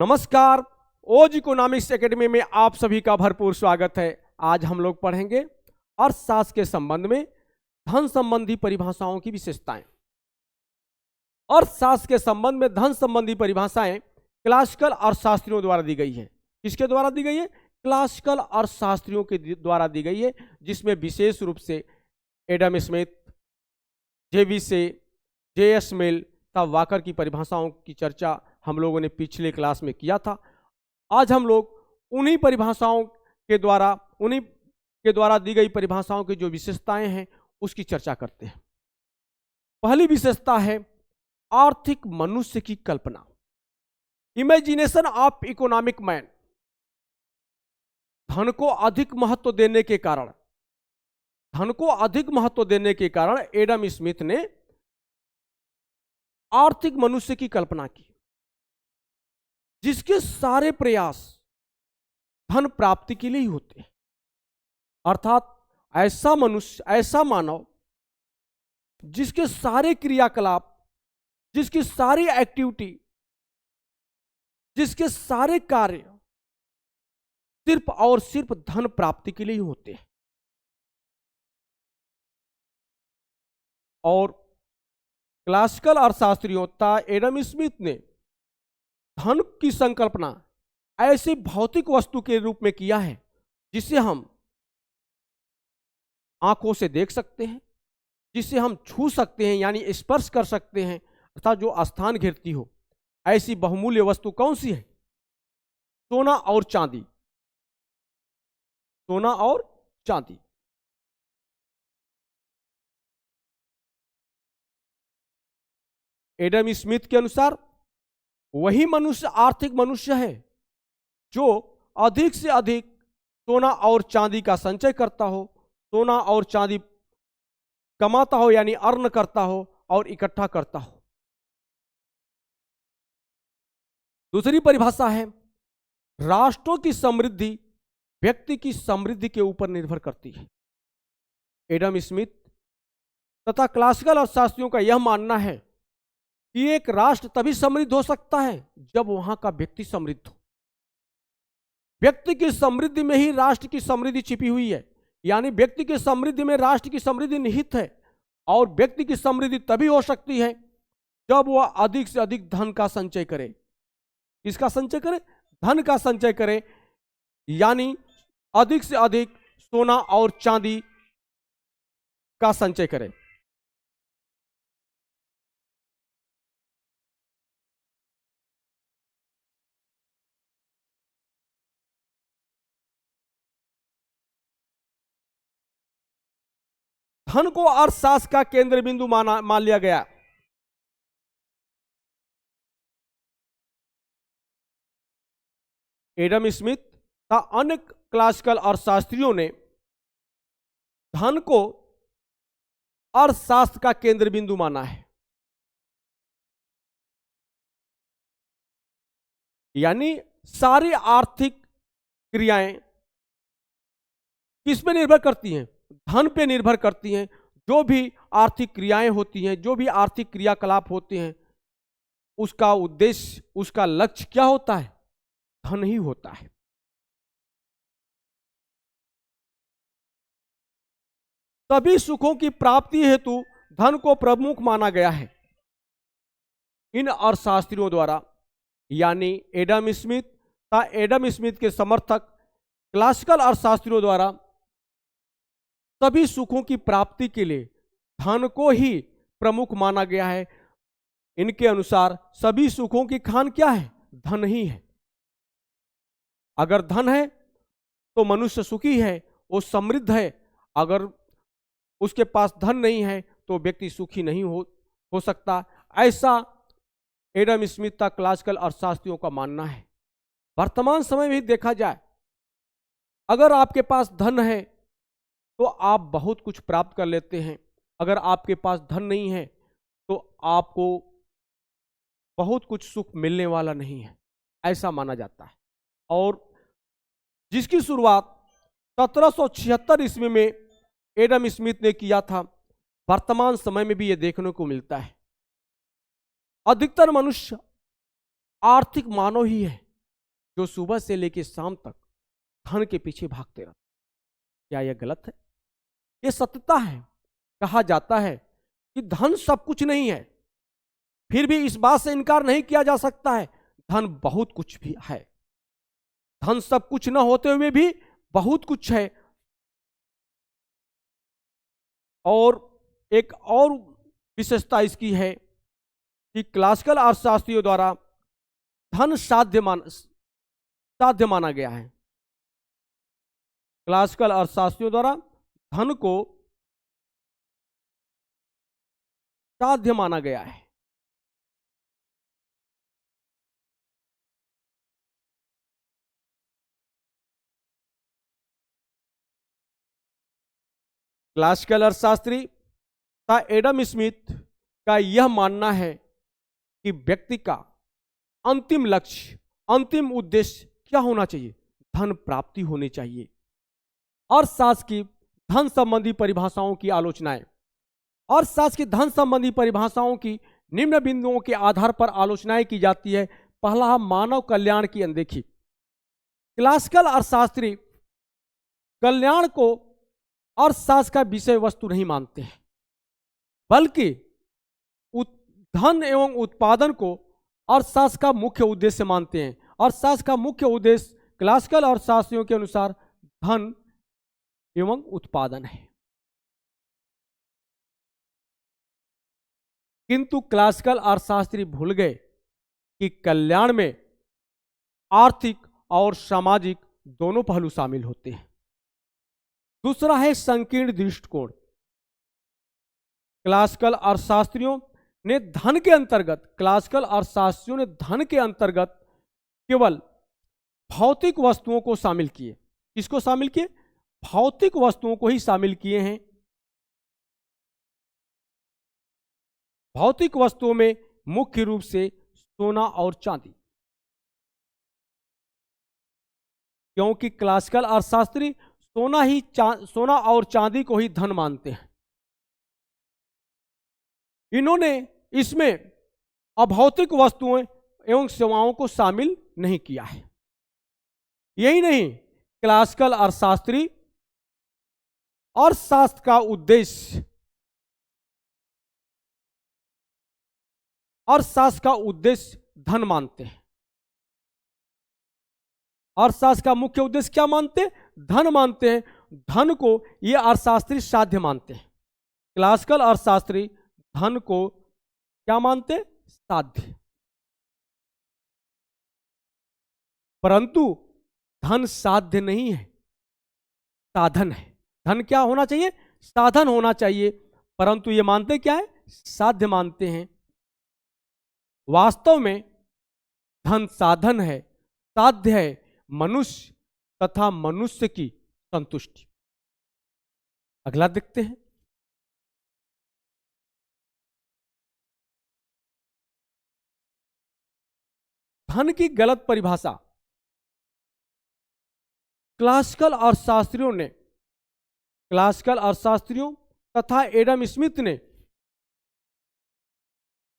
नमस्कार। ओज economics academy में आप सभी का भरपूर स्वागत है। आज हम लोग पढ़ेंगे अर्थशास्त्र के संबंध में धन संबंधी परिभाषाओं की विशेषताएं। अर्थशास्त्र के संबंध में धन संबंधी परिभाषाएं क्लासिकल अर्थशास्त्रियों द्वारा दी गई है। किसके द्वारा दी गई है? क्लासिकल अर्थशास्त्रियों के द्वारा दी गई है, जिसमें विशेष रूप से एडम स्मिथ, जेवी जे.एस. मिल तथा वाकर की परिभाषाओं की चर्चा हम लोगों ने पिछले क्लास में किया था। आज हम लोग उन्हीं के द्वारा दी गई परिभाषाओं की जो विशेषताएं हैं उसकी चर्चा करते हैं। पहली विशेषता है आर्थिक मनुष्य की कल्पना, इमेजिनेशन ऑफ इकोनॉमिक मैन। धन को अधिक महत्व देने के कारण एडम स्मिथ ने आर्थिक मनुष्य की कल्पना की, जिसके सारे प्रयास धन प्राप्ति के लिए ही होते हैं। अर्थात ऐसा मनुष्य, ऐसा मानव जिसके सारे क्रियाकलाप, जिसकी सारी एक्टिविटी, जिसके सारे कार्य सिर्फ और सिर्फ धन प्राप्ति के लिए ही होते हैं। और क्लासिकल अर्थशास्त्रियों तथा एडम स्मिथ ने धन की संकल्पना ऐसी भौतिक वस्तु के रूप में किया है जिसे हम आंखों से देख सकते हैं, जिसे हम छू सकते हैं यानी स्पर्श कर सकते हैं, अर्थात जो स्थान घेरती हो। ऐसी बहुमूल्य वस्तु कौन सी है? सोना और चांदी। सोना और चांदी। एडम स्मिथ के अनुसार वही मनुष्य आर्थिक मनुष्य है जो अधिक से अधिक सोना और चांदी का संचय करता हो, सोना और चांदी कमाता हो यानी अर्न करता हो और इकट्ठा करता हो। दूसरी परिभाषा है राष्ट्रों की समृद्धि व्यक्ति की समृद्धि के ऊपर निर्भर करती है। एडम स्मिथ तथा क्लासिकल अर्थशास्त्रियों का यह मानना है कि एक राष्ट्र तभी समृद्ध हो सकता है जब वहां का व्यक्ति समृद्ध हो। व्यक्ति की समृद्धि में ही राष्ट्र की समृद्धि छिपी हुई है, यानी व्यक्ति की समृद्धि में राष्ट्र की समृद्धि निहित है। और व्यक्ति की समृद्धि तभी हो सकती है जब वह अधिक से अधिक धन का संचय करे। किसका संचय करे? धन का संचय करे, यानी अधिक से अधिक सोना और चांदी का संचय करे। धन को अर्थशास्त्र का केंद्र बिंदु मान लिया गया। एडम स्मिथ तथा अन्य क्लासिकल अर्थशास्त्रियों ने धन को अर्थशास्त्र का केंद्र बिंदु माना है, यानी सारी आर्थिक क्रियाएं किस पे निर्भर करती हैं? धन पे निर्भर करती हैं। जो भी आर्थिक क्रियाएं होती हैं, जो भी आर्थिक क्रियाकलाप होते हैं, उसका उद्देश्य, उसका लक्ष्य क्या होता है? धन ही होता है। सभी सुखों की प्राप्ति हेतु धन को प्रमुख माना गया है इन अर्थशास्त्रियों द्वारा, यानी एडम स्मिथ तथा एडम स्मिथ के समर्थक क्लासिकल अर्थशास्त्रियों द्वारा सभी सुखों की प्राप्ति के लिए धन को ही प्रमुख माना गया है। इनके अनुसार सभी सुखों की खान क्या है? धन ही है। अगर धन है तो मनुष्य सुखी है, वो समृद्ध है। अगर उसके पास धन नहीं है तो व्यक्ति सुखी नहीं हो सकता। ऐसा एडम स्मिथ का क्लासिकल अर्थशास्त्रियों का मानना है। वर्तमान समय में भी देखा जाए, अगर आपके पास धन है तो आप बहुत कुछ प्राप्त कर लेते हैं। अगर आपके पास धन नहीं है तो आपको बहुत कुछ सुख मिलने वाला नहीं है, ऐसा माना जाता है। और जिसकी शुरुआत 1776 ईस्वी में एडम स्मिथ ने किया था, वर्तमान समय में भी यह देखने को मिलता है। अधिकतर मनुष्य आर्थिक मानव ही है, जो सुबह से लेकर शाम तक धन के पीछे भागते रहते। क्या यह गलत है? यह सत्यता है। कहा जाता है कि धन सब कुछ नहीं है, फिर भी इस बात से इनकार नहीं किया जा सकता है धन बहुत कुछ भी है। धन सब कुछ न होते हुए भी बहुत कुछ है। और एक और विशेषता इसकी है कि क्लासिकल अर्थशास्त्रियों द्वारा धन साध्य माना गया है। क्लासिकल अर्थशास्त्रियों द्वारा धन को साध्य माना गया है। क्लासिकल अर्थशास्त्री का एडम स्मिथ का यह मानना है कि व्यक्ति का अंतिम लक्ष्य, अंतिम उद्देश्य क्या होना चाहिए? धन प्राप्ति होनी चाहिए। अर्थशास्त्र की धन संबंधी परिभाषाओं की आलोचनाएं। अर्थशास्त्र की धन संबंधी परिभाषाओं की निम्न बिंदुओं के आधार पर आलोचनाएं की जाती है। पहला, मानव कल्याण की अनदेखी। क्लासिकल अर्थशास्त्री कल्याण को अर्थशास्त्र का विषय वस्तु नहीं मानते हैं, बल्कि धन एवं उत्पादन को अर्थशास्त्र का मुख्य उद्देश्य मानते हैं। अर्थशास्त्र का मुख्य उद्देश्य क्लासिकल अर्थशास्त्रियों के अनुसार धन एवं उत्पादन है। किंतु क्लासिकल अर्थशास्त्री भूल गए कि कल्याण में आर्थिक और सामाजिक दोनों पहलू शामिल होते हैं। दूसरा है संकीर्ण दृष्टिकोण। क्लासिकल अर्थशास्त्रियों ने धन के अंतर्गत केवल भौतिक वस्तुओं को शामिल किए। किसको शामिल किए? भौतिक वस्तुओं को ही शामिल किए हैं। भौतिक वस्तुओं में मुख्य रूप से सोना और चांदी, क्योंकि क्लासिकल अर्थशास्त्री सोना और चांदी को ही धन मानते हैं। इन्होंने इसमें अभौतिक वस्तुएं एवं सेवाओं को शामिल नहीं किया है। यही नहीं, क्लासिकल अर्थशास्त्री अर्थशास्त्र का उद्देश्य धन मानते हैं। अर्थशास्त्र का मुख्य उद्देश्य क्या मानते हैं? धन मानते हैं। धन को ये अर्थशास्त्री साध्य मानते हैं। क्लासिकल अर्थशास्त्री धन को क्या मानते? साध्य। परंतु धन साध्य नहीं है, साधन है। धन क्या होना चाहिए? साधन होना चाहिए। परंतु ये मानते क्या है? साध्य मानते हैं। वास्तव में धन साधन है, साध्य है मनुष्य तथा मनुष्य की संतुष्टि। अगला देखते हैं। धन की गलत परिभाषा। क्लासिकल अर्थशास्त्रियों तथा एडम स्मिथ ने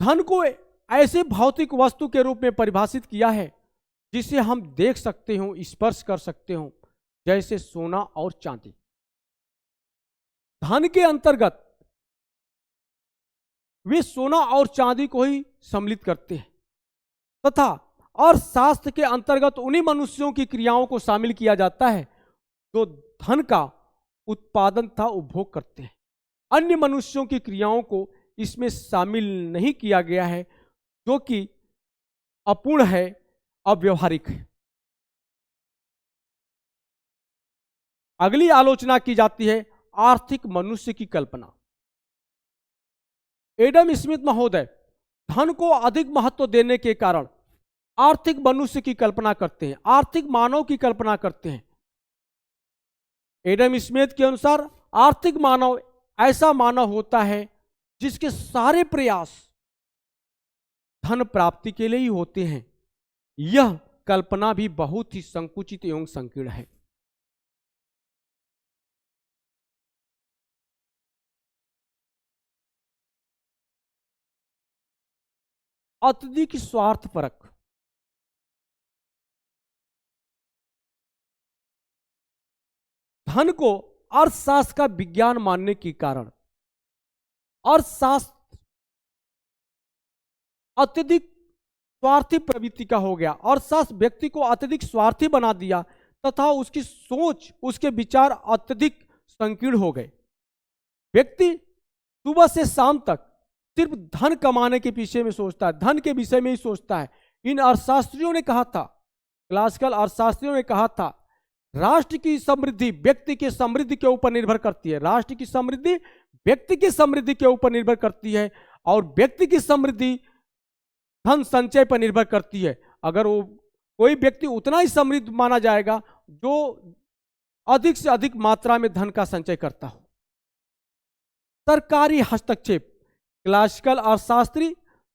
धन को ऐसे भौतिक वस्तु के रूप में परिभाषित किया है जिसे हम देख सकते हो, स्पर्श कर सकते हो, जैसे सोना और चांदी। धन के अंतर्गत वे सोना और चांदी को ही सम्मिलित करते हैं तथा अर्थशास्त्र के अंतर्गत उन्हीं मनुष्यों की क्रियाओं को शामिल किया जाता है जो धन का उत्पादन तथा उपभोग करते हैं। अन्य मनुष्यों की क्रियाओं को इसमें शामिल नहीं किया गया है, जो कि अपूर्ण है, अव्यवहारिक है। अगली आलोचना की जाती है आर्थिक मनुष्य की कल्पना। एडम स्मिथ महोदय धन को अधिक महत्व देने के कारण आर्थिक मनुष्य की कल्पना करते हैं, आर्थिक मानव की कल्पना करते हैं। एडम स्मिथ के अनुसार आर्थिक मानव ऐसा मानव होता है जिसके सारे प्रयास धन प्राप्ति के लिए ही होते हैं। यह कल्पना भी बहुत ही संकुचित एवं संकीर्ण है। अत्यधिक स्वार्थपरक। धन को अर्थशास्त्र का विज्ञान मानने के कारण अर्थशास्त्र अत्यधिक स्वार्थी प्रवृत्ति का हो गया। अर्थशास्त्र व्यक्ति को अत्यधिक स्वार्थी बना दिया तथा उसकी सोच, उसके विचार अत्यधिक संकीर्ण हो गए। व्यक्ति सुबह से शाम तक सिर्फ धन कमाने के पीछे में सोचता है, धन के विषय में ही सोचता है। इन अर्थशास्त्रियों ने कहा था, क्लासिकल अर्थशास्त्रियों ने कहा था, राष्ट्र की समृद्धि व्यक्ति की समृद्धि के ऊपर निर्भर करती है। राष्ट्र की समृद्धि व्यक्ति की समृद्धि के ऊपर निर्भर करती है और व्यक्ति की समृद्धि धन संचय पर निर्भर करती है। अगर वो कोई व्यक्ति उतना ही समृद्ध माना जाएगा जो अधिक से अधिक मात्रा में धन का संचय करता हो। सरकारी हस्तक्षेप, क्लासिकल अर्थशास्त्री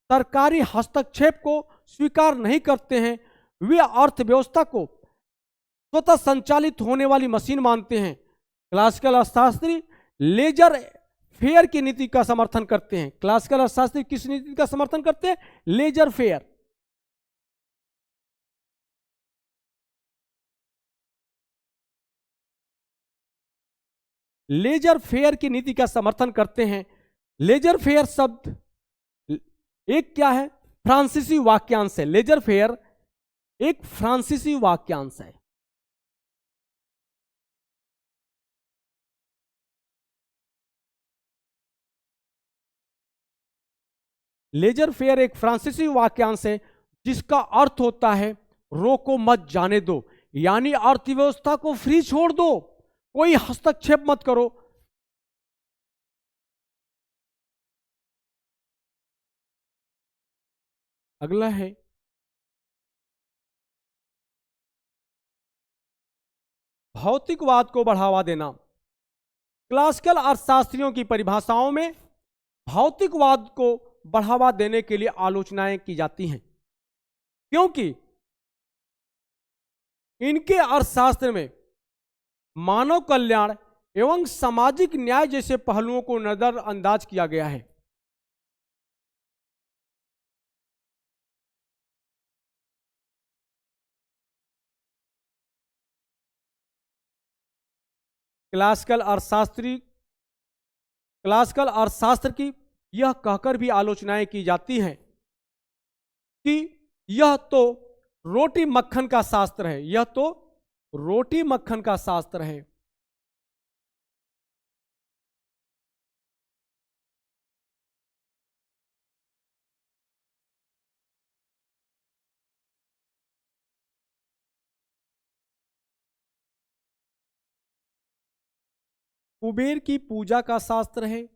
सरकारी हस्तक्षेप को स्वीकार नहीं करते हैं। वे अर्थव्यवस्था को स्वतः संचालित होने वाली मशीन मानते हैं। क्लासिकल अर्थशास्त्री लेजर फेयर की नीति का समर्थन करते हैं। क्लासिकल अर्थशास्त्री किस नीति का समर्थन करते हैं? Laser fair. लेजर फेयर की नीति का समर्थन करते हैं। लेजर फेयर शब्द एक क्या है? फ्रांसीसी वाक्यांश है। लेजर फेयर एक फ्रांसीसी वाक्यांश है। लेजर फेयर एक फ्रांसीसी वाक्यांश है जिसका अर्थ होता है रोको मत जाने दो, यानी अर्थव्यवस्था को फ्री छोड़ दो, कोई हस्तक्षेप मत करो। अगला है भौतिकवाद को बढ़ावा देना। क्लासिकल अर्थशास्त्रियों की परिभाषाओं में भौतिकवाद को बढ़ावा देने के लिए आलोचनाएं की जाती हैं, क्योंकि इनके अर्थशास्त्र में मानव कल्याण एवं सामाजिक न्याय जैसे पहलुओं को नजरअंदाज किया गया है। क्लासिकल अर्थशास्त्र की यह कहकर भी आलोचनाएं की जाती हैं कि यह तो रोटी मक्खन का शास्त्र है, यह तो रोटी मक्खन का शास्त्र है। कुबेर की पूजा का शास्त्र है।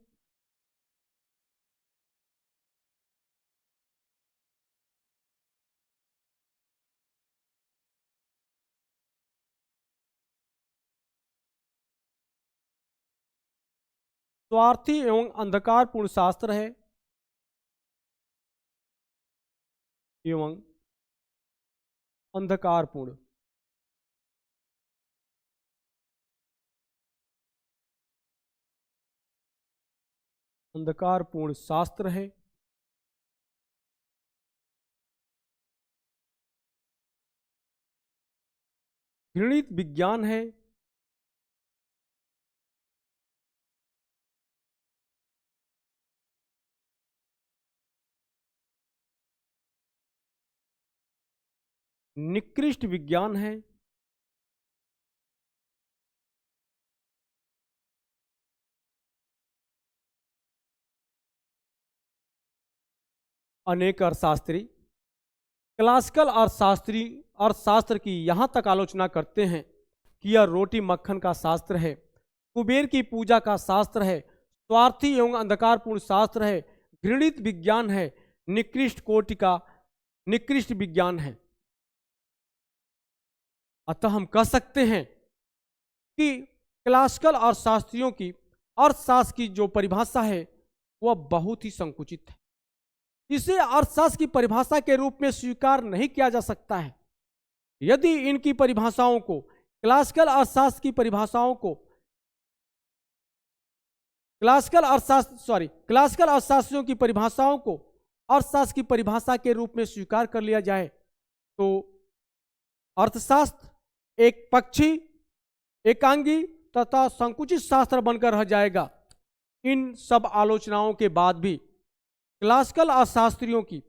स्वार्थी एवं अंधकारपूर्ण शास्त्र है। एवं अंधकारपूर्ण शास्त्र है। घृणित विज्ञान है। निकृष्ट विज्ञान है। अनेक अर्थशास्त्री क्लासिकल अर्थशास्त्र की यहां तक आलोचना करते हैं कि यह रोटी मक्खन का शास्त्र है, कुबेर की पूजा का शास्त्र है, स्वार्थी एवं अंधकारपूर्ण शास्त्र है, घृणित विज्ञान है, निकृष्ट कोटि का निकृष्ट विज्ञान है। अतः हम कह सकते हैं कि क्लासिकल अर्थशास्त्रियों की अर्थशास्त्र की जो परिभाषा है वह बहुत ही संकुचित है। इसे अर्थशास्त्र की परिभाषा के रूप में स्वीकार नहीं किया जा सकता है। यदि इनकी परिभाषाओं को क्लासिकल अर्थशास्त्रियों की परिभाषाओं को अर्थशास्त्र की परिभाषा के रूप में स्वीकार कर लिया जाए तो अर्थशास्त्र एक पक्षी, एकांगी तथा संकुचित शास्त्र बनकर रह जाएगा। इन सब आलोचनाओं के बाद भी क्लासिकल अर्थशास्त्रियों की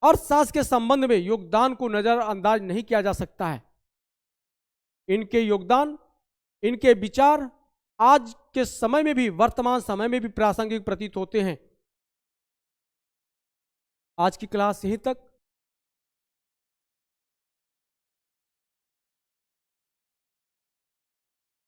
अर्थशास्त्र के संबंध में योगदान को नजरअंदाज नहीं किया जा सकता है। इनके योगदान, इनके विचार आज के समय में भी, वर्तमान समय में भी प्रासंगिक प्रतीत होते हैं। आज की क्लास यहीं तक।